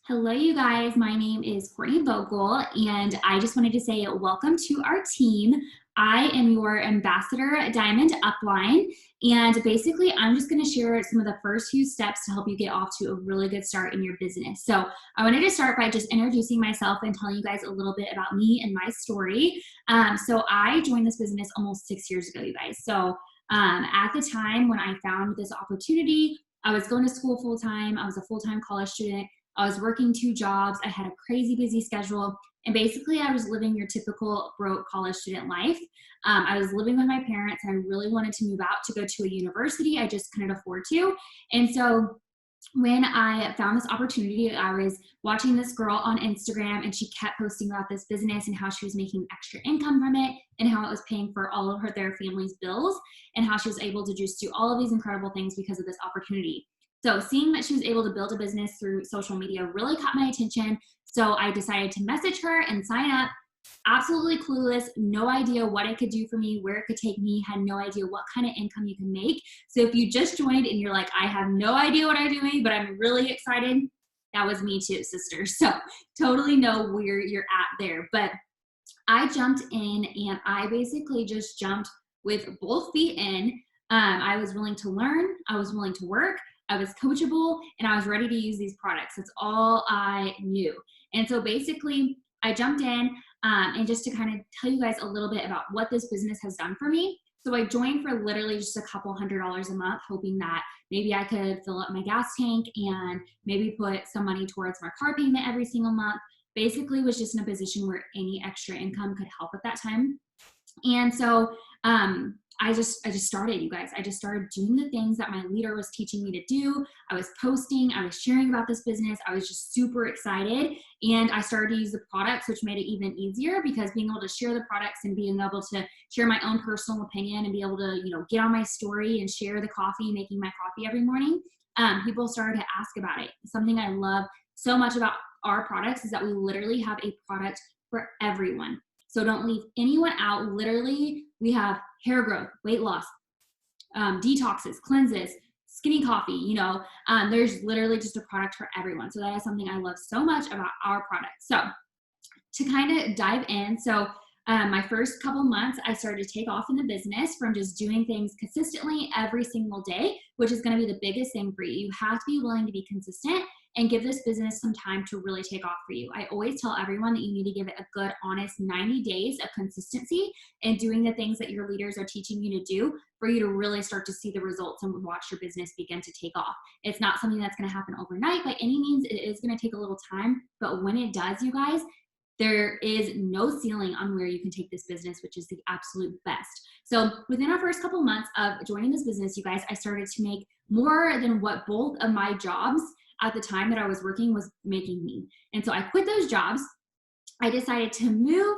Hello, you guys. My name is Courtney Vogel, and I just wanted to say welcome to our team. I am your ambassador at Diamond Upline, and basically, I'm just going to share some of the first few steps to help you get off to a really good start in your business. So, I wanted to start by just introducing myself and telling you guys a little bit about me and my story. So, I joined this business almost 6 years ago, you guys. So, at the time when I found this opportunity, I was going to school full time. I was a full time college student. I was working 2 jobs. I had a crazy busy schedule. And basically, I was living your typical broke college student life. I was living with my parents, and I really wanted to move out to go to a university. I just couldn't afford to. And so when I found this opportunity, I was watching this girl on Instagram, and she kept posting about this business and how she was making extra income from it and how it was paying for all of their family's bills and how she was able to just do all of these incredible things because of this opportunity. So seeing that she was able to build a business through social media really caught my attention. So I decided to message her and sign up. Absolutely clueless, no idea what it could do for me, where it could take me, had no idea what kind of income you can make. So if you just joined and you're like, I have no idea what I'm doing, but I'm really excited, that was me too, sister. So totally know where you're at there. But I jumped in and I basically just jumped with both feet in. I was willing to learn, I was willing to work, I was coachable, and I was ready to use these products. That's all I knew. And so basically, I jumped in and just to kind of tell you guys a little bit about what this business has done for me. So I joined for literally just a couple $100s a month, hoping that maybe I could fill up my gas tank and maybe put some money towards my car payment every single month. Basically was just in a position where any extra income could help at that time. And so I just started, you guys. I just started doing the things that my leader was teaching me to do. I was posting, I was sharing about this business. I was just super excited. And I started to use the products, which made it even easier because being able to share the products and being able to share my own personal opinion and be able to, get on my story and share the coffee, making my coffee every morning, people started to ask about it. Something I love so much about our products is that we literally have a product for everyone. So don't leave anyone out. Literally, we have hair growth, weight loss, detoxes, cleanses, skinny coffee, there's literally just a product for everyone. So that is something I love so much about our product. So to kind of dive in, my first couple months, I started to take off in the business from just doing things consistently every single day, which is going to be the biggest thing for you. You have to be willing to be consistent and give this business some time to really take off for you. I always tell everyone that you need to give it a good, honest 90 days of consistency and doing the things that your leaders are teaching you to do for you to really start to see the results and watch your business begin to take off. It's not something that's going to happen overnight by any means. It is going to take a little time, but when it does, you guys, there is no ceiling on where you can take this business, which is the absolute best. So within our first couple months of joining this business, you guys, I started to make more than what both of my jobs at the time that I was working was making me. And so I quit those jobs. I decided to move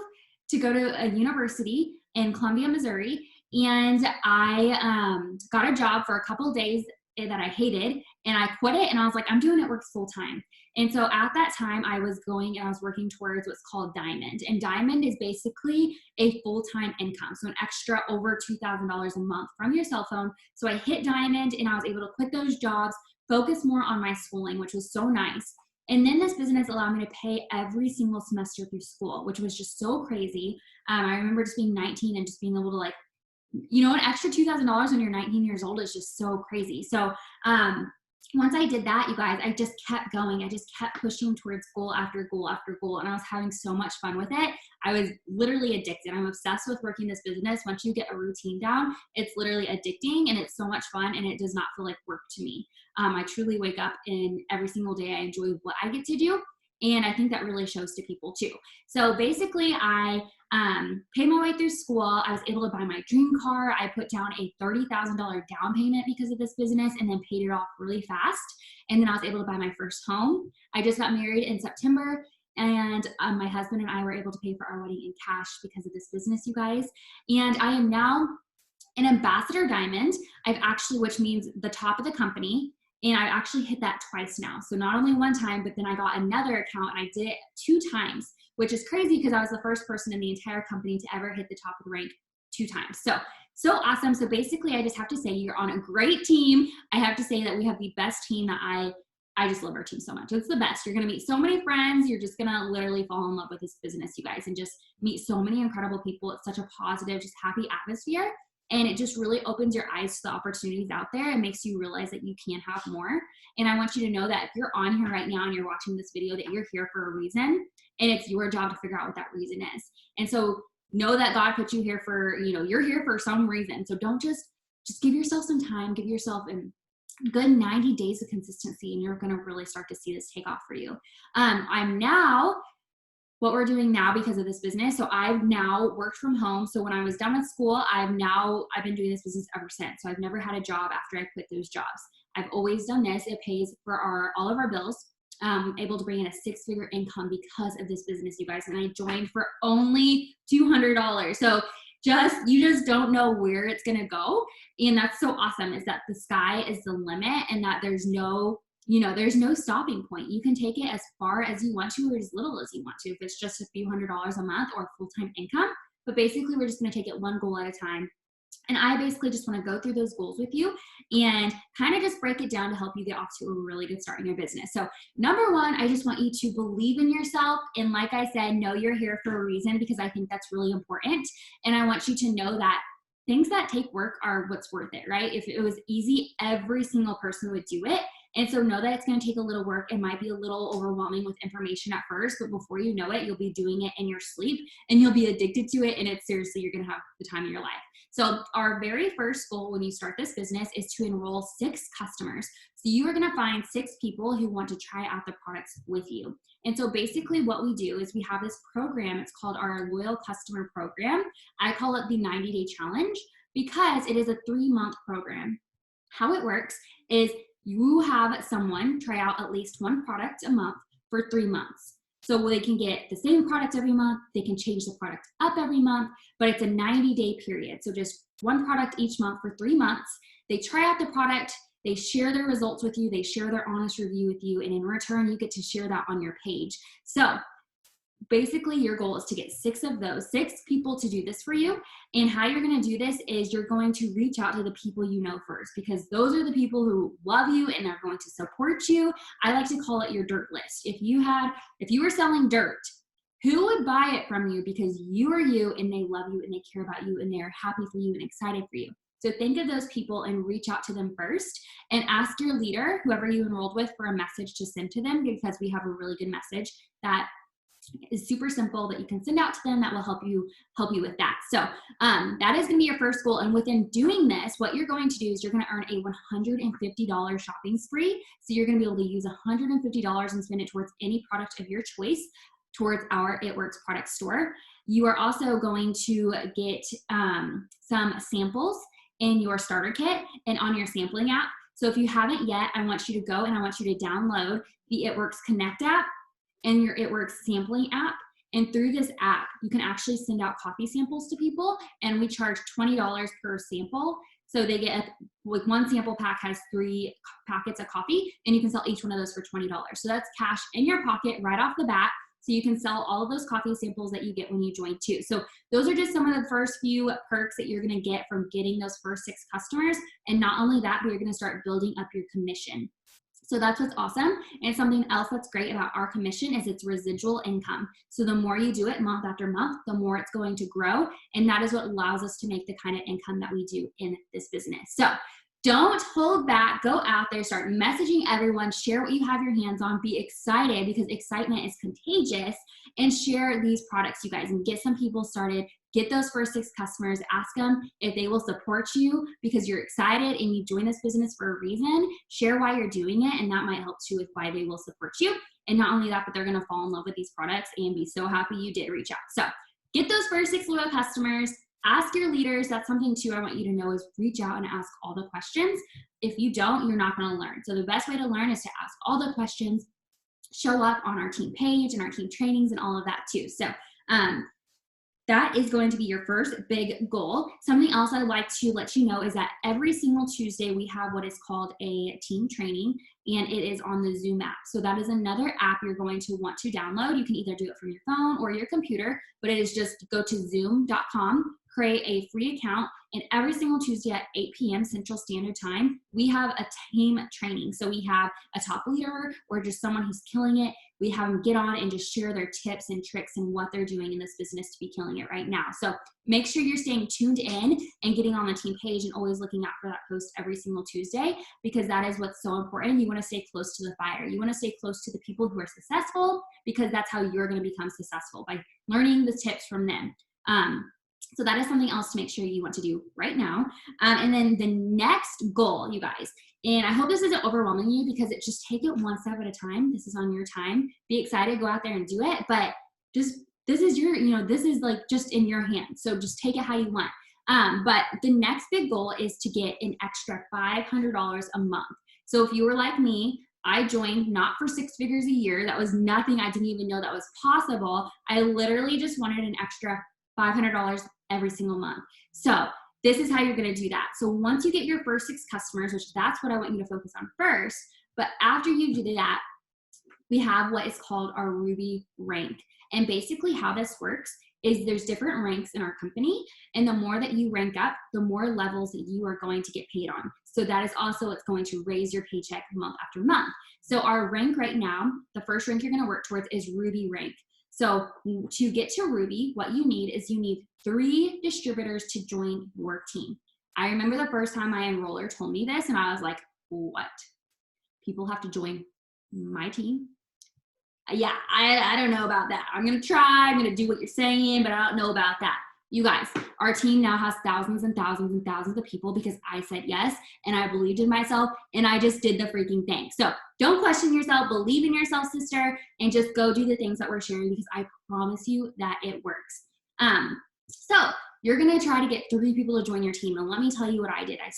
to go to a university in Columbia, Missouri. And I got a job for a couple of days that I hated, and I quit it, and I was like, I'm doing it work full time. And so at that time, I was working towards what's called Diamond. And Diamond is basically a full-time income, so an extra over $2,000 a month from your cell phone. So I hit Diamond, and I was able to quit those jobs, focus more on my schooling, which was so nice. And then this business allowed me to pay every single semester through school, which was just so crazy. I remember just being 19 and just being able to an extra $2,000 when you're 19 years old is just so crazy. So once I did that, you guys, I just kept going. I just kept pushing towards goal after goal after goal, and I was having so much fun with it. I was literally addicted. I'm obsessed with working this business. Once you get a routine down, it's literally addicting, and it's so much fun, and it does not feel like work to me. I truly wake up, and every single day I enjoy what I get to do, and I think that really shows to people too. So basically, I paid my way through school. I was able to buy my dream car. I put down a $30,000 down payment because of this business and then paid it off really fast. And then I was able to buy my first home. I just got married in September, and my husband and I were able to pay for our wedding in cash because of this business, you guys. And I am now an ambassador diamond. Which means the top of the company. And I actually hit that twice now. So not only one time, but then I got another account and I did it 2 times, which is crazy because I was the first person in the entire company to ever hit the top of the rank 2 times. So awesome. So basically I just have to say you're on a great team. I have to say that we have the best team that I I just love our team so much. It's the best. You're going to meet so many friends. You're just going to literally fall in love with this business, you guys, and just meet so many incredible people. It's such a positive, just happy atmosphere. And it just really opens your eyes to the opportunities out there and makes you realize that you can have more. And I want you to know that if you're on here right now and you're watching this video, that you're here for a reason, and it's your job to figure out what that reason is. And so know that God put you here for, you're here for some reason. So don't just give yourself some time, give yourself a good 90 days of consistency, and you're going to really start to see this take off for you. What we're doing now because of this business. So I've now worked from home. So when I was done with school, I've been doing this business ever since. So I've never had a job after I quit those jobs. I've always done this. It pays for all of our bills. Able to bring in a 6-figure income because of this business, you guys. And I joined for only $200. So you just don't know where it's going to go. And that's so awesome, is that the sky is the limit, and that there's no stopping point. You can take it as far as you want to or as little as you want to, if it's just a few $100s a month or full-time income. But basically, we're just going to take it one goal at a time. And I basically just want to go through those goals with you and kind of just break it down to help you get off to a really good start in your business. So number one, I just want you to believe in yourself. And like I said, know you're here for a reason, because I think that's really important. And I want you to know that things that take work are what's worth it, right? If it was easy, every single person would do it. And so know that it's going to take a little work. It might be a little overwhelming with information at first, but before you know it, you'll be doing it in your sleep and you'll be addicted to it. And it's seriously, you're going to have the time of your life. So our very first goal when you start this business is to enroll 6 customers. So you are going to find 6 people who want to try out the products with you. And so basically what we do is we have this program. It's called our Loyal Customer Program. I call it the 90-day challenge because it is a 3-month program. How it works is you have someone try out at least one product a month for 3 months. So they can get the same product every month. They can change the product up every month, but it's a 90-day period. So just one product each month for 3 months. They try out the product. They share their results with you. They share their honest review with you. And in return, you get to share that on your page. So basically, your goal is to get 6 people to do this for you. And how you're going to do this is you're going to reach out to the people you know first, because those are the people who love you and are going to support you. I like to call it your dirt list. If you were selling dirt, who would buy it from you because you are you and they love you and they care about you and they're happy for you and excited for you? So think of those people and reach out to them first, and ask your leader, whoever you enrolled with, for a message to send to them, because we have a really good message that is super simple that you can send out to them that will help you with that. So that is going to be your first goal. And within doing this, what you're going to do is you're going to earn a $150 shopping spree. So you're going to be able to use $150 and spend it towards any product of your choice towards our It Works product store. You are also going to get some samples in your starter kit and on your sampling app. So if you haven't yet, I want you to go and I want you to download the It Works Connect app and your It Works sampling app. And through this app, you can actually send out coffee samples to people, and we charge $20 per sample. So they get, one sample pack has 3 packets of coffee, and you can sell each one of those for $20. So that's cash in your pocket right off the bat. So you can sell all of those coffee samples that you get when you join too. So those are just some of the first few perks that you're going to get from getting those first 6 customers. And not only that, but you're going to start building up your commission. So that's what's awesome. And something else that's great about our commission is it's residual income. So the more you do it month after month, the more it's going to grow. And that is what allows us to make the kind of income that we do in this business. So don't hold back. Go out there, start messaging everyone, share what you have your hands on, be excited, because excitement is contagious, and share these products, you guys, and get some people started. Get those first 6 customers, ask them if they will support you because you're excited and you join this business for a reason. Share why you're doing it, and that might help too with why they will support you. And not only that, but they're gonna fall in love with these products and be so happy you did reach out. So get those first 6 loyal customers. Ask your leaders. That's something too I want you to know, is reach out and ask all the questions. If you don't, you're not going to learn. So the best way to learn is to ask all the questions, show up on our team page and our team trainings and all of that too. So that is going to be your first big goal. Something else I'd like to let you know is that every single Tuesday we have what is called a team training, and it is on the Zoom app. So that is another app you're going to want to download. You can either do it from your phone or your computer, but it is just go to zoom.com, create a free account, And every single Tuesday at 8 p.m. Central Standard Time, we have a team training. So we have a top leader or just someone who's killing it. We have them get on and just share their tips and tricks and what they're doing in this business to be killing it right now. So make sure you're staying tuned in and getting on the team page and always looking out for that post every single Tuesday, because that is what's so important. You want to stay close to the fire. You want to stay close to the people who are successful, because that's how you're going to become successful, by learning the tips from them. So that is something else to make sure you want to do right now. And then the next goal, you guys, and I hope this isn't overwhelming you, because it just take it one step at a time. This is on your time. Be excited, go out there and do it. But just, this is your, this is like just in your hands. So just take it how you want. But the next big goal is to get an extra $500 a month. So if you were like me, I joined not for 6 figures a year. That was nothing. I didn't even know that was possible. I literally just wanted an extra $500 every single month. So this is how you're going to do that. So once you get your first 6 customers, which that's what I want you to focus on first, but after you do that, we have what is called our Ruby rank. And basically how this works is there's different ranks in our company, and the more that you rank up, the more levels that you are going to get paid on. So that is also what's going to raise your paycheck month after month. So our rank right now, the first rank you're going to work towards is Ruby rank. So to get to Ruby, what you need is you need 3 distributors to join your team. I remember the first time my enroller told me this, and I was like, what? People have to join my team? Yeah, I don't know about that. I'm going to try. I'm going to do what you're saying, but I don't know about that. You guys, our team now has thousands and thousands and thousands of people because I said yes, and I believed in myself, and I just did the freaking thing. So don't question yourself, believe in yourself, sister, and just go do the things that we're sharing, because I promise you that it works. So you're going to try to get 3 people to join your team. And let me tell you what I did. I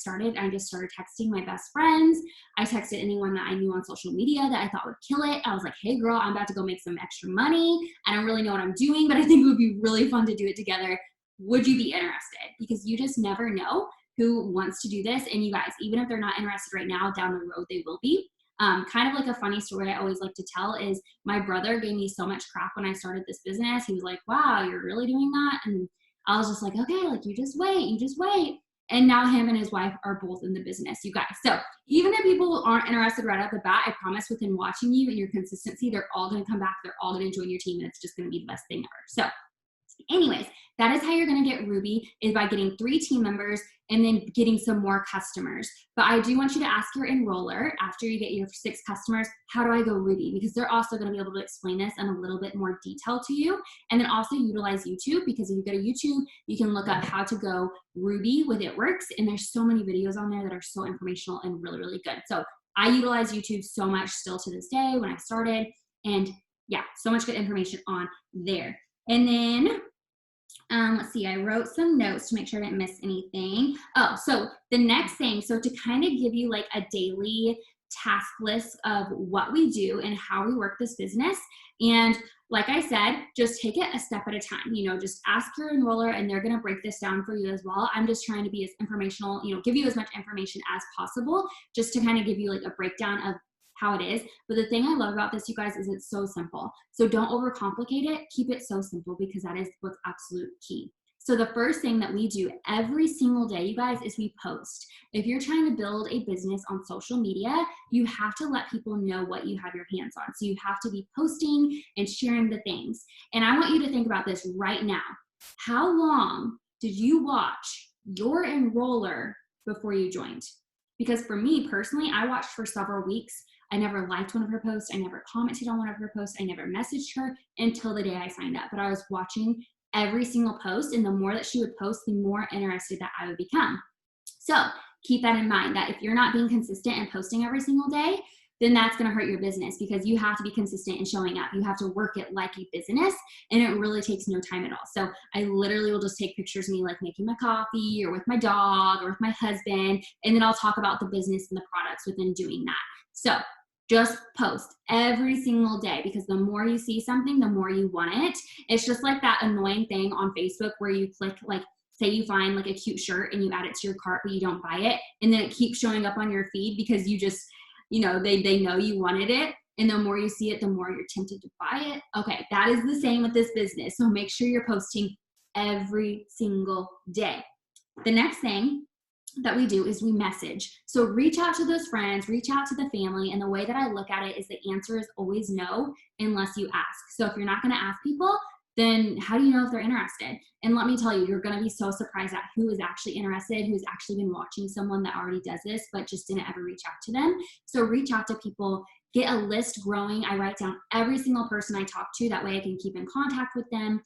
just started texting my best friends. I texted anyone that I knew on social media that I thought would kill it. I was like, hey girl, I'm about to go make some extra money. I don't really know what I'm doing, but I think it would be really fun to do it together. Would you be interested? Because you just never know who wants to do this. And you guys, even if they're not interested right now, down the road, they will be. Kind of like a funny story I always like to tell is my brother gave me so much crap when I started this business. He was like, wow, you're really doing that? And I was just like, okay, like you just wait. And now him and his wife are both in the business, you guys. So even if people aren't interested right off the bat, I promise within watching you and your consistency, they're all going to come back. They're all going to join your team, and it's just going to be the best thing ever. So anyways, that is how you're going to get Ruby, is by getting 3 team members and then getting some more customers. But I do want you to ask your enroller after you get your 6 customers, how do I go Ruby? Because they're also going to be able to explain this in a little bit more detail to you. And then also utilize YouTube, because if you go to YouTube, you can look up how to go Ruby with It Works. And there's so many videos on there that are so informational and really, really good. So I utilize YouTube so much still to this day when I started. And yeah, so much good information on there. And then let's see, I wrote some notes to make sure I didn't miss anything. Oh, so the next thing, so to kind of give you like a daily task list of what we do and how we work this business. And like I said, just take it a step at a time. Just ask your enroller and they're going to break this down for you as well. I'm just trying to be as informational, give you as much information as possible, just to kind of give you like a breakdown of how it is. But the thing I love about this, you guys, is it's so simple. So don't overcomplicate it. Keep it so simple, because that is what's absolute key. So the first thing that we do every single day, you guys, is we post. If you're trying to build a business on social media, you have to let people know what you have your hands on. So you have to be posting and sharing the things. And I want you to think about this right now. How long did you watch your enroller before you joined? Because for me personally, I watched for several weeks. I never liked one of her posts. I never commented on one of her posts. I never messaged her until the day I signed up. But I was watching every single post, and the more that she would post, the more interested that I would become. So keep that in mind, that if you're not being consistent and posting every single day, then that's going to hurt your business, because you have to be consistent in showing up. You have to work it like a business, and it really takes no time at all. So I literally will just take pictures of me like making my coffee or with my dog or with my husband, and then I'll talk about the business and the products within doing that. So just post every single day, because the more you see something, the more you want it. It's just like that annoying thing on Facebook where you click, like, say you find like a cute shirt and you add it to your cart, but you don't buy it. And then it keeps showing up on your feed because you just, they know you wanted it. And the more you see it, the more you're tempted to buy it. Okay, that is the same with this business. So make sure you're posting every single day. The next thing that we do is we message. So reach out to those friends, reach out to the family. And the way that I look at it is the answer is always no, unless you ask. So if you're not going to ask people, then how do you know if they're interested? And let me tell you, you're going to be so surprised at who is actually interested, who's actually been watching someone that already does this, but just didn't ever reach out to them. So reach out to people, get a list growing. I write down every single person I talk to. That way I can keep in contact with them.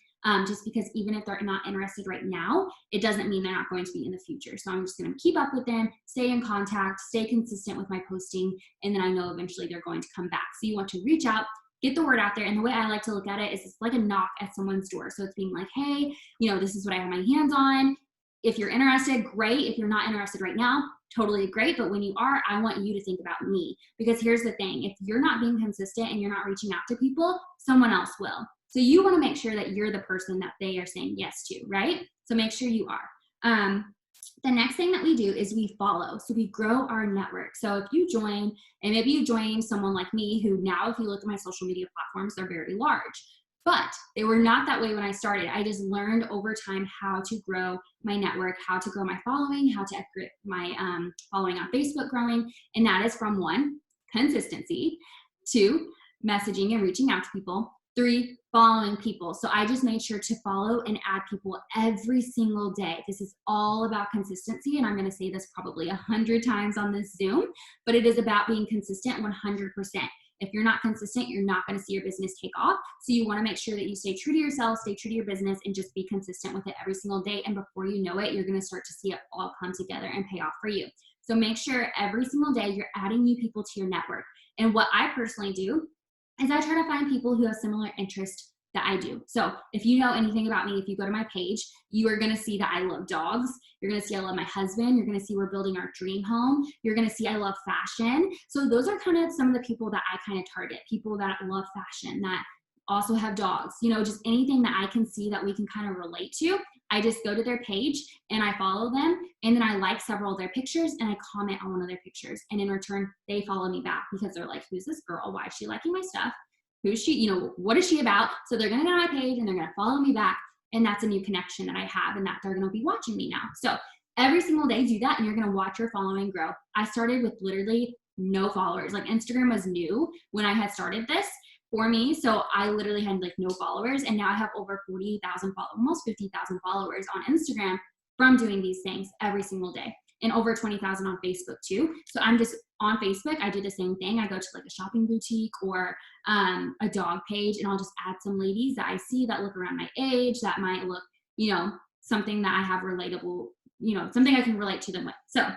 Just because even if they're not interested right now, it doesn't mean they're not going to be in the future. So I'm just going to keep up with them, stay in contact, stay consistent with my posting, and then I know eventually they're going to come back. So you want to reach out, get the word out there. And the way I like to look at it is it's like a knock at someone's door. So it's being like, hey, this is what I have my hands on. If you're interested, great. If you're not interested right now, totally great. But when you are, I want you to think about me, because here's the thing. If you're not being consistent and you're not reaching out to people, someone else will. So you want to make sure that you're the person that they are saying yes to, right? So make sure you are. The next thing that we do is we follow. So we grow our network. So if you join, and maybe you join someone like me who now, if you look at my social media platforms, they're very large. But they were not that way when I started. I just learned over time how to grow my network, how to grow my following, how to get my following on Facebook growing. And that is from 1, consistency, 2, messaging and reaching out to people, 3, following people. So I just made sure to follow and add people every single day. This is all about consistency. And I'm going to say this probably 100 times on this Zoom, but it is about being consistent 100%. If you're not consistent, you're not going to see your business take off. So you want to make sure that you stay true to yourself, stay true to your business, and just be consistent with it every single day. And before you know it, you're going to start to see it all come together and pay off for you. So make sure every single day you're adding new people to your network. And what I personally do is I try to find people who have similar interests that I do. So if you know anything about me, if you go to my page, you are going to see that I love dogs. You're going to see I love my husband. You're going to see we're building our dream home. You're going to see I love fashion. So those are kind of some of the people that I kind of target, people that love fashion, that also have dogs, just anything that I can see that we can kind of relate to. I just go to their page and I follow them, and then I like several of their pictures and I comment on one of their pictures. And in return, they follow me back because they're like, who's this girl? Why is she liking my stuff? Who's she? What is she about? So they're going to go to my page and they're going to follow me back. And that's a new connection that I have, and that they're going to be watching me now. So every single day do that, and you're going to watch your following grow. I started with literally no followers. Like Instagram was new when I had started this for me. So I literally had like no followers, and now I have over 40,000 followers, almost 50,000 followers on Instagram from doing these things every single day, and over 20,000 on Facebook too. So I'm just on Facebook. I do the same thing. I go to like a shopping boutique or a dog page, and I'll just add some ladies that I see that look around my age, that might look, something that I have relatable, something I can relate to them with. So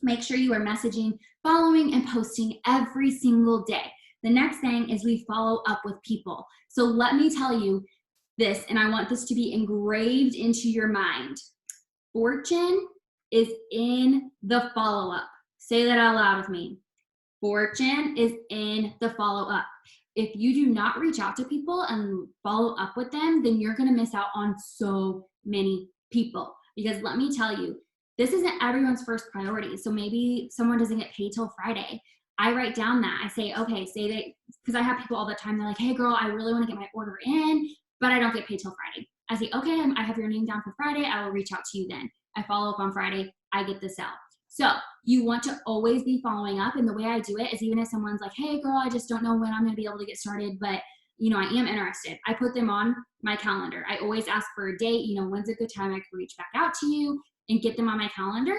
make sure you are messaging, following, and posting every single day. The next thing is we follow up with people. So let me tell you this, and I want this to be engraved into your mind. Fortune is in the follow-up. Say that out loud with me. Fortune is in the follow-up. If you do not reach out to people and follow up with them, then you're going to miss out on so many people. Because let me tell you, this isn't everyone's first priority. So maybe someone doesn't get paid till Friday. I write down that. I say, okay, say that, because I have people all the time. They're like, hey girl, I really want to get my order in, but I don't get paid till Friday. I say, okay, I have your name down for Friday. I will reach out to you then. I follow up on Friday. I get the sale. So you want to always be following up. And the way I do it is, even if someone's like, hey girl, I just don't know when I'm going to be able to get started, but I am interested. I put them on my calendar. I always ask for a date, when's a good time I can reach back out to you, and get them on my calendar.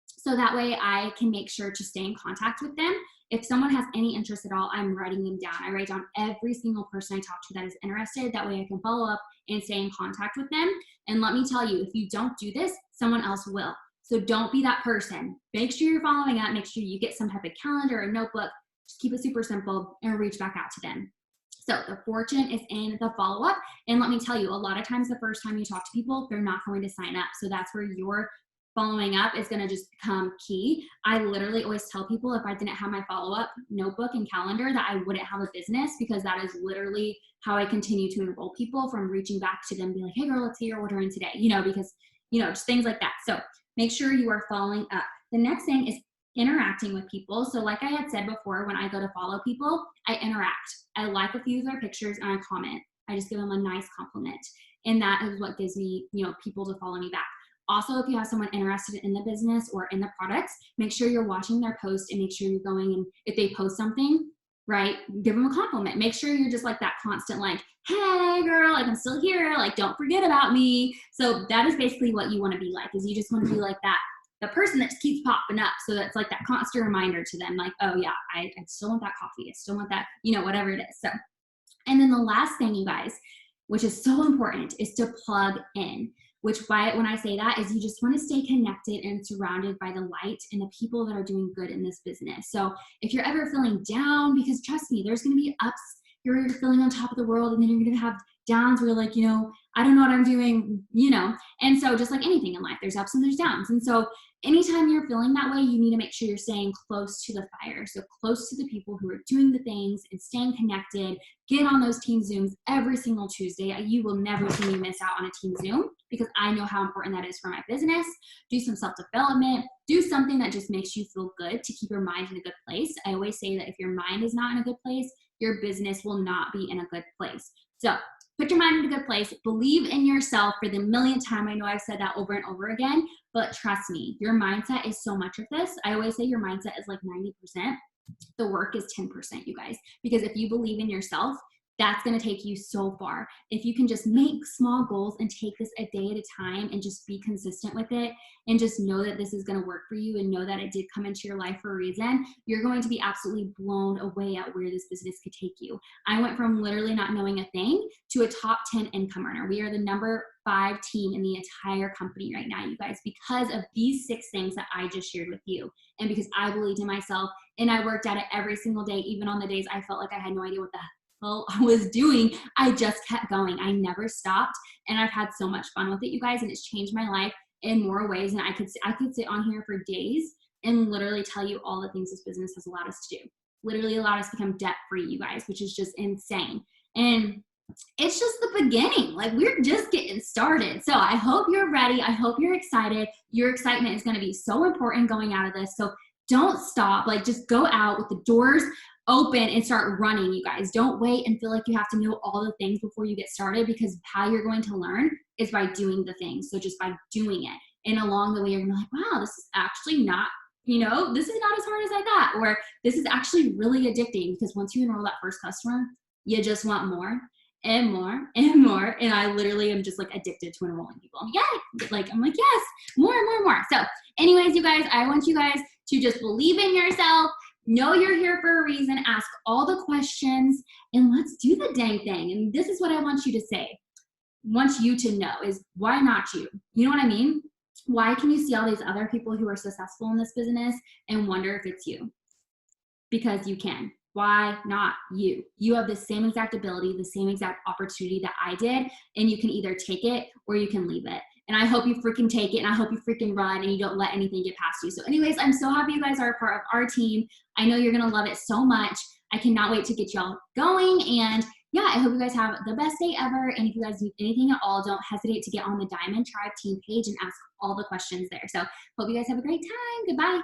So that way I can make sure to stay in contact with them. If someone has any interest at all, I'm writing them down. I write down every single person I talk to that is interested. That way I can follow up and stay in contact with them. And let me tell you, if you don't do this, someone else will. So don't be that person. Make sure you're following up. Make sure you get some type of calendar or notebook. Just keep it super simple and reach back out to them. So the fortune is in the follow-up. And let me tell you, a lot of times the first time you talk to people, they're not going to sign up. So that's where your following up is going to just become key. I literally always tell people, if I didn't have my follow-up notebook and calendar, that I wouldn't have a business, because that is literally how I continue to enroll people, from reaching back to them, be like, hey girl, let's get your order in today, because, just things like that. So make sure you are following up. The next thing is interacting with people. So like I had said before, when I go to follow people, I interact. I like a few of their pictures and I comment. I just give them a nice compliment. And that is what gives me, people to follow me back. Also, if you have someone interested in the business or in the products, make sure you're watching their post and make sure you're going, and if they post something, right, give them a compliment. Make sure you're just like that constant, like, hey girl, like I'm still here, like don't forget about me. So that is basically what you want to be like, is you just want to be like that, the person that just keeps popping up. So that's like that constant reminder to them, like, oh yeah, I still want that coffee. I still want that, you know, whatever it is. So, and then the last thing, you guys, which is so important, is to plug in. Which, when I say that, is you just want to stay connected and surrounded by the light and the people that are doing good in this business. So if you're ever feeling down, because trust me, there's going to be ups. You're feeling on top of the world, and then you're going to have downs where you're like, you know, I don't know what I'm doing, you know. And so just like anything in life, there's ups and there's downs. And so anytime you're feeling that way, you need to make sure you're staying close to the fire. So close to the people who are doing the things and staying connected. Get on those team Zooms every single Tuesday. You will never see me miss out on a team Zoom, because I know how important that is for my business. Do some self-development. Do something that just makes you feel good to keep your mind in a good place. I always say that if your mind is not in a good place, your business will not be in a good place. So put your mind in a good place. Believe in yourself for the millionth time. I know I've said that over and over again, but trust me, your mindset is so much of this. I always say your mindset is like 90%. The work is 10%, you guys, because if you believe in yourself, that's going to take you so far. If you can just make small goals and take this a day at a time and just be consistent with it and just know that this is going to work for you and know that it did come into your life for a reason, you're going to be absolutely blown away at where this business could take you. I went from literally not knowing a thing to a top 10 income earner. We are the number 5 team in the entire company right now, you guys, because of these 6 things that I just shared with you. And because I believed in myself and I worked at it every single day, even on the days I felt like I had no idea what the hell I was doing, I just kept going. I never stopped, and I've had so much fun with it, you guys, and it's changed my life in more ways than I could sit on here for days and literally tell you all the things this business has allowed us to do. Literally allowed us to become debt free, you guys, which is just insane. And it's just the beginning. Like, we're just getting started. So I hope you're ready. I hope you're excited. Your excitement is going to be so important going out of this. So don't stop. Like, just go out with the doors open and start running, you guys. Don't wait and feel like you have to know all the things before you get started, because how you're going to learn is by doing the things. So just by doing it. And along the way, you're going to be like, wow, this is actually not, you know, this is not as hard as I thought, or this is actually really addicting, because once you enroll that first customer, you just want more and more and more. And I literally am just like addicted to enrolling people. I'm like, yes, more and more and more. So anyways, you guys, I want you guys to just believe in yourself. Know you're here for a reason. Ask all the questions, and let's do the dang thing. And this is what I want you to say. Want you to know is, why not you? You know what I mean? Why can you see all these other people who are successful in this business and wonder if it's you? Because you can. Why not you? You have the same exact ability, the same exact opportunity that I did, and you can either take it or you can leave it. And I hope you freaking take it, and I hope you freaking run and you don't let anything get past you. So anyways, I'm so happy you guys are a part of our team. I know you're going to love it so much. I cannot wait to get y'all going. And yeah, I hope you guys have the best day ever. And if you guys need anything at all, don't hesitate to get on the Diamond Tribe team page and ask all the questions there. So hope you guys have a great time. Goodbye.